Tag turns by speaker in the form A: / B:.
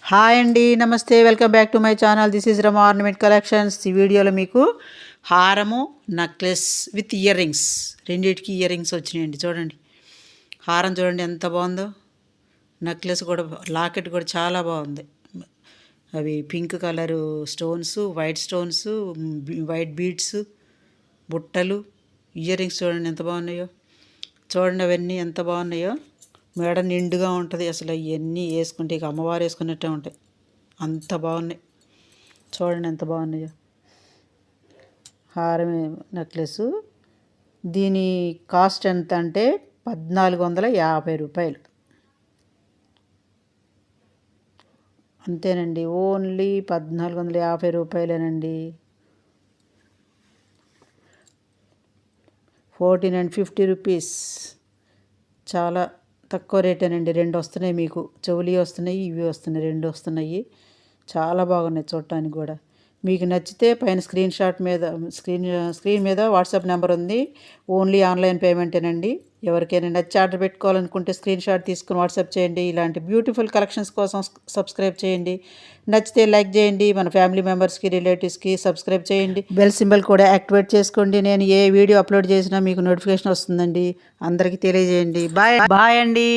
A: Hi అండి, నమస్తే, welcome back to my channel. This is Rama ornament collections. ఈ వీడియోలో మీకు హారము, నెక్లెస్ విత్ ఇయర్ రింగ్స్, రెండింటికి ఇయర్ రింగ్స్ వచ్చినాయండి. చూడండి, హారం చూడండి ఎంత బాగుందో, నెక్లెస్ కూడా, లాకెట్ కూడా చాలా బాగుంది. అవి pink colour stones, white stones, white beads, బుట్టలు, ఇయర్ రింగ్స్ చూడండి ఎంత బాగున్నాయో. చూడండి అవన్నీ ఎంత బాగున్నాయో. మెడ నిండుగా ఉంటుంది. అసలు ఇవన్నీ వేసుకుంటే ఇక అమ్మవారు వేసుకున్నట్టే ఉంటాయి, అంత బాగున్నాయి. చూడండి ఎంత బాగున్నాయో. హారం నెక్లెస్, దీని కాస్ట్ ఎంత అంటే 1450 రూపాయలు అంతేనండి. ఓన్లీ 1450 రూపాయలేనండి. 1450 రూపీస్, చాలా తక్కువ రేటేనండి. రెండు వస్తున్నాయి మీకు, చెవులి వస్తున్నాయి, ఇవి వస్తున్నాయి, రెండు వస్తున్నాయి. చాలా బాగున్నాయి చూడటానికి కూడా. మీకు నచ్చితే పైన స్క్రీన్ మీద వాట్సాప్ నెంబర్ ఉంది. ఓన్లీ ఆన్లైన్ పేమెంటేనండి. ఎవరికైనా నచ్చి ఆర్డర్ పెట్టుకోవాలనుకుంటే స్క్రీన్ షాట్ తీసుకుని వాట్సాప్ చేయండి. ఇలాంటి బ్యూటిఫుల్ కలెక్షన్స్ కోసం సబ్స్క్రైబ్ చేయండి. నచ్చితే లైక్ చేయండి. మన ఫ్యామిలీ మెంబర్స్కి, రిలేటివ్స్కి సబ్స్క్రైబ్ చేయండి. బెల్ సింబల్ కూడా యాక్టివేట్ చేసుకోండి. నేను ఏ వీడియో అప్లోడ్ చేసినా మీకు నోటిఫికేషన్ వస్తుందండి. అందరికీ తెలియజేయండి. బాయ్ బాయ్ అండి.